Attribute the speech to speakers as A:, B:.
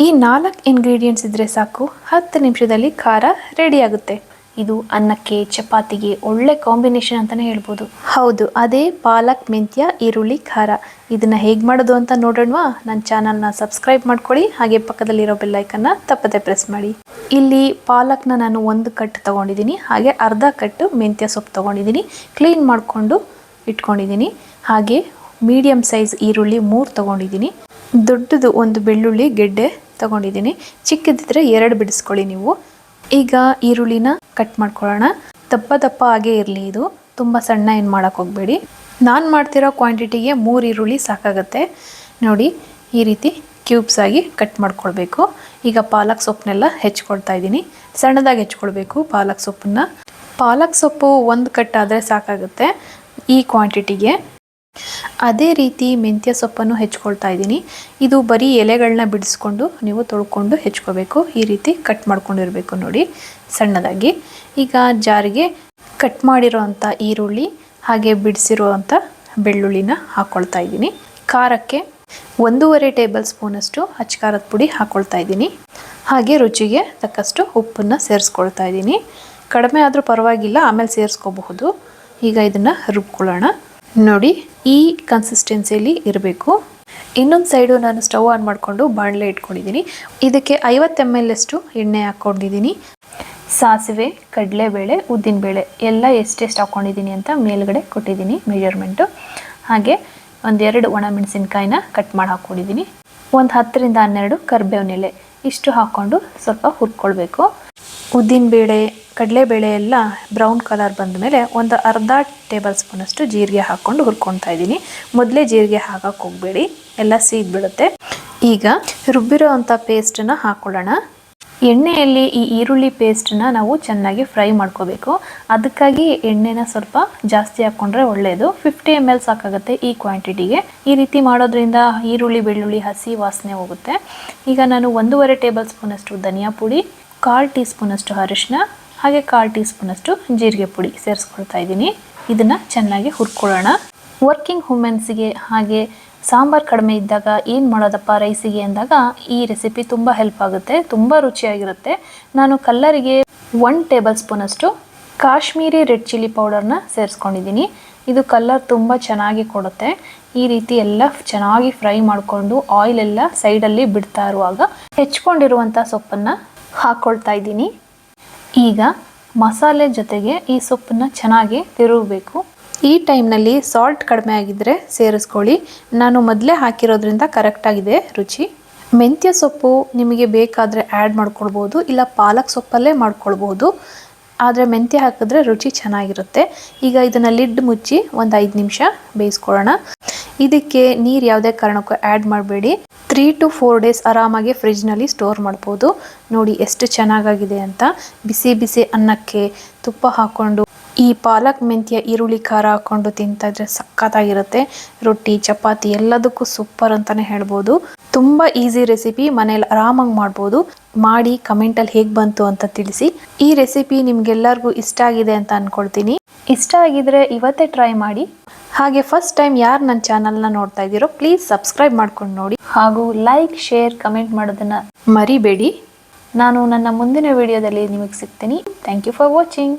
A: ಈ 4 ಇಂಗ್ರೀಡಿಯೆಂಟ್ಸ್ ಇದ್ರೆ ಸಾಕು 10 ನಿಮಿಷದಲ್ಲಿ ಖಾರ ರೆಡಿ ಆಗುತ್ತೆ. ಇದು ಅನ್ನಕ್ಕೆ ಚಪಾತಿಗೆ ಒಳ್ಳೆ ಕಾಂಬಿನೇಷನ್ ಅಂತಾನೆ ಹೇಳ್ಬೋದು. ಹೌದು, ಅದೇ ಪಾಲಕ್ ಮೆಂತ್ಯ ಈರುಳ್ಳಿ ಖಾರ. ಇದನ್ನ ಹೇಗೆ ಮಾಡೋದು ಅಂತ ನೋಡೋಣವಾ? ನನ್ನ ಚಾನಲ್ನ ಸಬ್ಸ್ಕ್ರೈಬ್ ಮಾಡ್ಕೊಳ್ಳಿ, ಹಾಗೆ ಪಕ್ಕದಲ್ಲಿರೋ ಬೆಲ್ ಐಕನ್ನ ತಪ್ಪದೆ ಪ್ರೆಸ್ ಮಾಡಿ. ಇಲ್ಲಿ ಪಾಲಕ್ನ ನಾನು 1 ಕಟ್ ತಗೊಂಡಿದ್ದೀನಿ, ಹಾಗೆ ಅರ್ಧ ಕಟ್ಟು ಮೆಂತ್ಯ ಸೊಪ್ಪು ತಗೊಂಡಿದ್ದೀನಿ. ಕ್ಲೀನ್ ಮಾಡಿಕೊಂಡು ಇಟ್ಕೊಂಡಿದ್ದೀನಿ. ಹಾಗೆ ಮೀಡಿಯಮ್ ಸೈಜ್ ಈರುಳ್ಳಿ 3 ತಗೊಂಡಿದ್ದೀನಿ. ದೊಡ್ಡದು 1 ಬೆಳ್ಳುಳ್ಳಿ ಗೆಡ್ಡೆ ತಗೊಂಡಿದ್ದೀನಿ. ಚಿಕ್ಕದಿದ್ರೆ 2 ಬಿಡಿಸ್ಕೊಳ್ಳಿ ನೀವು. ಈಗ ಈರುಳ್ಳಿನ ಕಟ್ ಮಾಡ್ಕೊಳ್ಳೋಣ. ದಪ್ಪ ಹಾಗೆ ಇರಲಿ, ಇದು ತುಂಬ ಸಣ್ಣ ಏನು ಮಾಡೋಕ್ಕೆ ಹೋಗಬೇಡಿ. ನಾನು ಮಾಡ್ತಿರೋ ಕ್ವಾಂಟಿಟಿಗೆ 3 ಈರುಳ್ಳಿ ಸಾಕಾಗುತ್ತೆ. ನೋಡಿ, ಈ ರೀತಿ ಕ್ಯೂಬ್ಸ್ ಆಗಿ ಕಟ್ ಮಾಡ್ಕೊಳ್ಬೇಕು. ಈಗ ಪಾಲಕ್ ಸೊಪ್ಪನ್ನೆಲ್ಲ ಹೆಚ್ಕೊಳ್ತಾ ಇದ್ದೀನಿ. ಸಣ್ಣದಾಗಿ ಹೆಚ್ಕೊಳ್ಬೇಕು ಪಾಲಕ್ ಸೊಪ್ಪನ್ನ. ಪಾಲಕ್ ಸೊಪ್ಪು 1 ಕಟ್ ಆದರೆ ಸಾಕಾಗುತ್ತೆ ಈ ಕ್ವಾಂಟಿಟಿಗೆ. ಅದೇ ರೀತಿ ಮೆಂತ್ಯ ಸೊಪ್ಪನ್ನು ಹೆಚ್ಕೊಳ್ತಾ ಇದ್ದೀನಿ. ಇದು ಬರೀ ಎಲೆಗಳನ್ನ ಬಿಡಿಸ್ಕೊಂಡು ನೀವು ತೊಳ್ಕೊಂಡು ಹೆಚ್ಕೋಬೇಕು. ಈ ರೀತಿ ಕಟ್ ಮಾಡ್ಕೊಂಡಿರಬೇಕು ನೋಡಿ, ಸಣ್ಣದಾಗಿ. ಈಗ ಜಾರಿಗೆ ಕಟ್ ಮಾಡಿರೋ ಅಂಥ ಈರುಳ್ಳಿ ಹಾಗೆ ಬಿಡಿಸಿರುವಂಥ ಬೆಳ್ಳುಳ್ಳಿನ ಹಾಕ್ಕೊಳ್ತಾ ಇದ್ದೀನಿ. ಖಾರಕ್ಕೆ 1.5 ಟೇಬಲ್ ಸ್ಪೂನಷ್ಟು ಅಚ್ಚ ಪುಡಿ ಹಾಕ್ಕೊಳ್ತಾ ಇದ್ದೀನಿ. ಹಾಗೆ ರುಚಿಗೆ ತಕ್ಕಷ್ಟು ಉಪ್ಪನ್ನು ಸೇರಿಸ್ಕೊಳ್ತಾ ಇದ್ದೀನಿ. ಕಡಿಮೆ ಆದರೂ ಪರವಾಗಿಲ್ಲ, ಆಮೇಲೆ ಸೇರಿಸ್ಕೋಬಹುದು. ಈಗ ಇದನ್ನು ರುಬ್ಕೊಳ್ಳೋಣ. ನೋಡಿ, ಈ ಕನ್ಸಿಸ್ಟೆನ್ಸಿಯಲ್ಲಿ ಇರಬೇಕು. ಇನ್ನೊಂದು ಸೈಡು ನಾನು ಸ್ಟವ್ ಆನ್ ಮಾಡಿಕೊಂಡು ಬಾಣಲೆ ಇಟ್ಕೊಂಡಿದ್ದೀನಿ. ಇದಕ್ಕೆ 50 ml ಅಷ್ಟು ಎಣ್ಣೆ ಹಾಕ್ಕೊಂಡಿದ್ದೀನಿ. ಸಾಸಿವೆ, ಕಡಲೆಬೇಳೆ, ಉದ್ದಿನಬೇಳೆ ಎಲ್ಲ ಎಷ್ಟೆಷ್ಟು ಹಾಕ್ಕೊಂಡಿದ್ದೀನಿ ಅಂತ ಮೇಲ್ಗಡೆ ಕೊಟ್ಟಿದ್ದೀನಿ ಮೆಜರ್ಮೆಂಟು. ಹಾಗೆ 1-2 ಒಣಮೆಣಸಿನ್ಕಾಯಿನ ಕಟ್ ಮಾಡಿ ಹಾಕ್ಕೊಂಡಿದ್ದೀನಿ. 10 ರಿಂದ 12 ಕರಿಬೇವಿನ ಎಲೆ ಇಷ್ಟು ಹಾಕ್ಕೊಂಡು ಸ್ವಲ್ಪ ಹುರ್ಕೊಳ್ಬೇಕು. ಉದ್ದಿನಬೇಳೆ, ಕಡಲೆಬೇಳೆ ಎಲ್ಲ ಬ್ರೌನ್ ಕಲರ್ ಬಂದ ಮೇಲೆ ಒಂದು ಅರ್ಧ ಟೇಬಲ್ ಸ್ಪೂನಷ್ಟು ಜೀರಿಗೆ ಹಾಕ್ಕೊಂಡು ಹುರ್ಕೊಳ್ತಾ ಇದ್ದೀನಿ. ಮೊದಲೇ ಜೀರಿಗೆ ಹಾಕಕ್ಕೆ ಹೋಗಬೇಡಿ, ಎಲ್ಲ ಸೀದ್ಬಿಡುತ್ತೆ. ಈಗ ರುಬ್ಬಿರೋ ಅಂಥ ಪೇಸ್ಟನ್ನು ಹಾಕ್ಕೊಳ್ಳೋಣ. ಎಣ್ಣೆಯಲ್ಲಿ ಈ ಈರುಳ್ಳಿ ಪೇಸ್ಟನ್ನ ನಾವು ಚೆನ್ನಾಗಿ ಫ್ರೈ ಮಾಡ್ಕೋಬೇಕು. ಅದಕ್ಕಾಗಿ ಎಣ್ಣೆನ ಸ್ವಲ್ಪ ಜಾಸ್ತಿ ಹಾಕ್ಕೊಂಡ್ರೆ ಒಳ್ಳೆಯದು. 50 ml ಸಾಕಾಗುತ್ತೆ ಈ ಕ್ವಾಂಟಿಟಿಗೆ. ಈ ರೀತಿ ಮಾಡೋದ್ರಿಂದ ಈರುಳ್ಳಿ ಬೆಳ್ಳುಳ್ಳಿ ಹಸಿ ವಾಸನೆ ಹೋಗುತ್ತೆ. ಈಗ ನಾನು 1.5 ಟೇಬಲ್ ಸ್ಪೂನಷ್ಟು ಧನಿಯಾ ಪುಡಿ, 1/4 ಟೀ ಸ್ಪೂನಷ್ಟು ಅರಿಶಿನ, ಹಾಗೆ 1/4 ಟೀ ಸ್ಪೂನಷ್ಟು ಜೀರಿಗೆ ಪುಡಿ ಸೇರಿಸ್ಕೊಳ್ತಾ ಇದ್ದೀನಿ. ಇದನ್ನು ಚೆನ್ನಾಗಿ ಹುರ್ಕೊಳ್ಳೋಣ. ವರ್ಕಿಂಗ್ ವುಮೆನ್ಸ್ಗೆ ಹಾಗೆ ಸಾಂಬಾರು ಕಡಿಮೆ ಇದ್ದಾಗ ಏನು ಮಾಡೋದಪ್ಪ ರೈಸಿಗೆ ಅಂದಾಗ ಈ ರೆಸಿಪಿ ತುಂಬ ಹೆಲ್ಪ್ ಆಗುತ್ತೆ, ತುಂಬ ರುಚಿಯಾಗಿರುತ್ತೆ. ನಾನು ಕಲ್ಲರಿಗೆ 1 ಟೇಬಲ್ ಸ್ಪೂನಷ್ಟು ಕಾಶ್ಮೀರಿ ರೆಡ್ ಚಿಲ್ಲಿ ಪೌಡರ್ನ ಸೇರಿಸ್ಕೊಂಡಿದ್ದೀನಿ. ಇದು ಕಲರ್ ತುಂಬ ಚೆನ್ನಾಗಿ ಕೊಡುತ್ತೆ. ಈ ರೀತಿ ಎಲ್ಲ ಚೆನ್ನಾಗಿ ಫ್ರೈ ಮಾಡಿಕೊಂಡು ಆಯಿಲ್ ಎಲ್ಲ ಸೈಡಲ್ಲಿ ಬಿಡ್ತಾ ಇರುವಾಗ ಹೆಚ್ಕೊಂಡಿರುವಂಥ ಸೊಪ್ಪನ್ನು ಹಾಕ್ಕೊಳ್ತಾ ಇದ್ದೀನಿ. ಈಗ ಮಸಾಲೆ ಜೊತೆಗೆ ಈ ಸೊಪ್ಪನ್ನು ಚೆನ್ನಾಗಿ ತಿರುಗಬೇಕು. ಈ ಟೈಮ್ನಲ್ಲಿ ಸಾಲ್ಟ್ ಕಡಿಮೆ ಆಗಿದ್ದರೆ ಸೇರಿಸ್ಕೊಳ್ಳಿ. ನಾನು ಮೊದಲೇ ಹಾಕಿರೋದ್ರಿಂದ ಕರೆಕ್ಟಾಗಿದೆ ರುಚಿ. ಮೆಂತ್ಯ ಸೊಪ್ಪು ನಿಮಗೆ ಬೇಕಾದರೆ ಆ್ಯಡ್ ಮಾಡ್ಕೊಳ್ಬೋದು, ಇಲ್ಲ ಪಾಲಕ್ ಸೊಪ್ಪಲ್ಲೇ ಮಾಡ್ಕೊಳ್ಬೋದು. ಆದರೆ ಮೆಂತ್ಯ ಹಾಕಿದ್ರೆ ರುಚಿ ಚೆನ್ನಾಗಿರುತ್ತೆ. ಈಗ ಇದನ್ನು ಲಿಡ್ ಮುಚ್ಚಿ ಒಂದು 5 ನಿಮಿಷ ಬೇಯಿಸ್ಕೊಳ್ಳೋಣ. ಇದಕ್ಕೆ ನೀರು ಯಾವುದೇ ಕಾರಣಕ್ಕೂ ಆ್ಯಡ್ ಮಾಡಬೇಡಿ. 3 to 4 ಡೇಸ್ ಆರಾಮಾಗಿ ಫ್ರಿಜ್ನಲ್ಲಿ ಸ್ಟೋರ್ ಮಾಡ್ಬೋದು. ನೋಡಿ ಎಷ್ಟು ಚೆನ್ನಾಗಾಗಿದೆ ಅಂತ. ಬಿಸಿ ಬಿಸಿ ಅನ್ನಕ್ಕೆ ತುಪ್ಪ ಹಾಕ್ಕೊಂಡು ಈ ಪಾಲಕ್ ಮೆಂತ್ಯ ಈರುಳ್ಳಿ ಖಾರ ಹಾಕ್ಕೊಂಡು ತಿಂತಾ ಇದ್ರೆ ಸಖತ್ತಾಗಿರುತ್ತೆ. ರೊಟ್ಟಿ, ಚಪಾತಿ ಎಲ್ಲದಕ್ಕೂ ಸೂಪರ್ ಅಂತಲೇ ಹೇಳ್ಬೋದು. ತುಂಬ ಈಸಿ ರೆಸಿಪಿ, ಮನೇಲಿ ಆರಾಮಾಗಿ ಮಾಡ್ಬೋದು. ಮಾಡಿ ಕಮೆಂಟಲ್ಲಿ ಹೇಗೆ ಬಂತು ಅಂತ ತಿಳಿಸಿ. ಈ ರೆಸಿಪಿ ನಿಮ್ಗೆಲ್ಲರಿಗೂ ಇಷ್ಟ ಆಗಿದೆ ಅಂತ ಅಂದ್ಕೊಳ್ತೀನಿ. ಇಷ್ಟ ಆಗಿದ್ರೆ ಇವತ್ತೇ ಟ್ರೈ ಮಾಡಿ. ಹಾಗೆ ಫಸ್ಟ್ ಟೈಮ್ ಯಾರು ನನ್ನ ಚಾನಲ್ನ ನೋಡ್ತಾ ಇದ್ದೀರೋ ಪ್ಲೀಸ್ ಸಬ್ಸ್ಕ್ರೈಬ್ ಮಾಡ್ಕೊಂಡು ನೋಡಿ. ಹಾಗೂ ಲೈಕ್, ಶೇರ್, ಕಮೆಂಟ್ ಮಾಡೋದನ್ನು ಮರಿಬೇಡಿ. ನಾನು ನನ್ನ ಮುಂದಿನ ವಿಡಿಯೋದಲ್ಲಿ ನಿಮಗೆ ಸಿಗ್ತೀನಿ. Thank you for watching.